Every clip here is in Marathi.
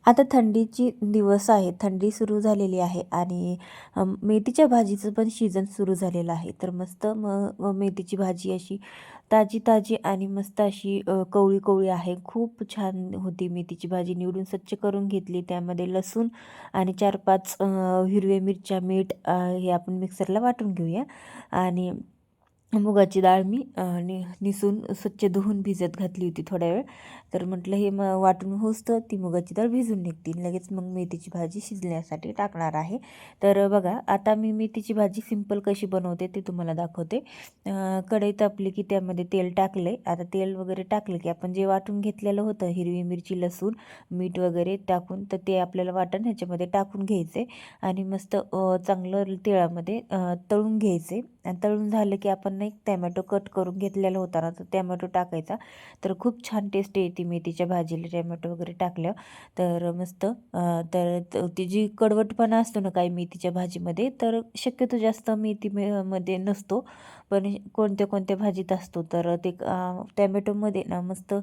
आता थंडीची दिवस आहे, थंडी सुरू झालेली आहे आणि मेथीच्या भाजीचं पण सीझन सुरू झालेलं आहे. तर मस्त मग मेथीची भाजी अशी ताजी ताजी आणि मस्त अशी कवळी कवळी आहे. खूप छान होती मेथीची भाजी. निवडून स्वच्छ करून घेतली. त्यामध्ये लसूण आणि 4-5 हिरव्या मिरच्या, मीठ हे आपण मिक्सरला वाटून घेऊया. आणि मुगाची डाळ मी निसून स्वच्छ धुवून भिजत घातली होती थोड्या वेळ. तर म्हटलं हे वाटून होसतं ती मुगाची डाळ भिजून निघतील. लगेच मग मेथीची भाजी शिजण्यासाठी टाकणार आहे. तर बघा आता मी मेथीची भाजी सिंपल कशी बनवते ते तुम्हाला दाखवते. कढई तापली की त्यामध्ये तेल टाकले. आता तेल वगैरे टाकलं की आपण जे वाटून घेतलेलं होतं हिरवी मिरची, लसूण, मीठ वगैरे टाकून, तर ते आपल्याला वाटण ह्याच्यामध्ये टाकून घ्यायचे आणि मस्त चांगलं तेळामध्ये तळून घ्यायचे. आणि तळून झालं की आपण एक टॅमॅटो कट करून घेतलेला होता ना, तर टॅमॅटो टाकायचा. तर खूप छान टेस्ट येते मेथीच्या भाजीला टॅमॅटो वगैरे टाकलं तर मस्त. ती जी कडवटपणा असतो ना काही मेथीच्या भाजीमध्ये, तर शक्यतो जास्त मध्ये नसतो, पण कोणत्या कोणत्या भाजीत असतो. तर ते टॅमॅटोमध्ये ना मस्त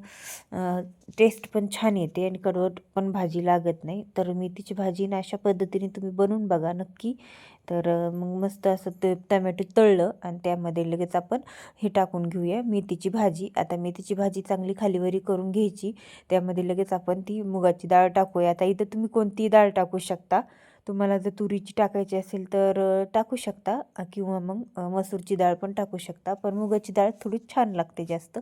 टेस्ट पण छान येते आणि कडवट पण भाजी लागत नाही. तर मेथीची भाजी ना अशा पद्धतीने तुम्ही बनवून बघा नक्की. तर मग मस्त असं ते टमॅटो तळलं आणि त्यामध्ये लगेच आपण हे टाकून घेऊया मेथीची भाजी. आता मेथीची भाजी चांगली खालीवरी करून घ्यायची. त्यामध्ये लगेच आपण ती मुगाची डाळ टाकूया. आता इथं तुम्ही कोणतीही डाळ टाकू शकता. तुम्हाला जर तुरीची टाकायची असेल तर टाकू शकता, किंवा मग मसूरची डाळ पण टाकू शकता. पण मुगाची डाळ थोडी छान लागते जास्त.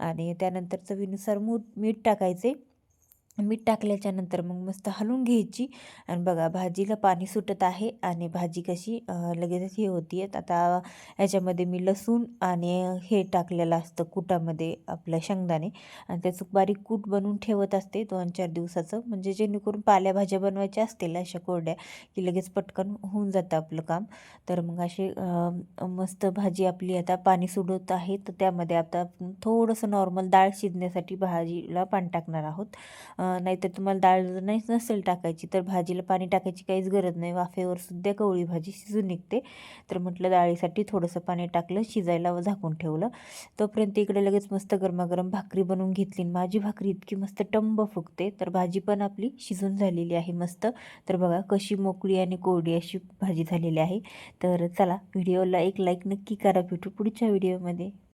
आणि त्यानंतर चवीनुसार मीठ टाकायचे. मीठ टाकल्याच्यानंतर मग मस्त हलवून घ्यायची. आणि बघा भाजीला पाणी सुटत आहे आणि भाजी कशी लगेचच हे होती आहे. आता ह्याच्यामध्ये मी लसूण आणि हे टाकलेलं असतं कुटामध्ये आपलं शेंगदाणे, आणि त्याचं बारीक कूट बनवून ठेवत असते 2-4 दिवसाचं, म्हणजे जेणेकरून पालेभाज्या बनवायच्या असतील अशा कोरड्या की लगेच पटकन होऊन जातं आपलं काम. तर मग असे मस्त भाजी आपली आता पाणी सुटत आहे. तर त्यामध्ये आता आपण थोडंसं नॉर्मल डाळ शिजण्यासाठी भाजीला पाणी टाकणार आहोत. नाहीतर तुम्हाला डाळ जर नाही नसेल टाकायची तर भाजीला पाणी टाकायची काहीच गरज नाही. वाफेवर सुद्धा कवळी भाजी शिजून निघते. तर म्हटलं डाळीसाठी थोडंसं पाणी टाकलं, शिजायला व झाकून ठेवलं. तोपर्यंत इकडे लगेच मस्त गरमागरम भाकरी बनवून घेतली. माझी भाकरी इतकी मस्त टम्ब फुगते. तर भाजी पण आपली शिजून झालेली आहे मस्त. तर बघा कशी मोकळी आणि कोरडी अशी भाजी झालेली आहे. तर चला व्हिडिओला एक लाईक नक्की करा. भेटू पुढच्या व्हिडिओमध्ये.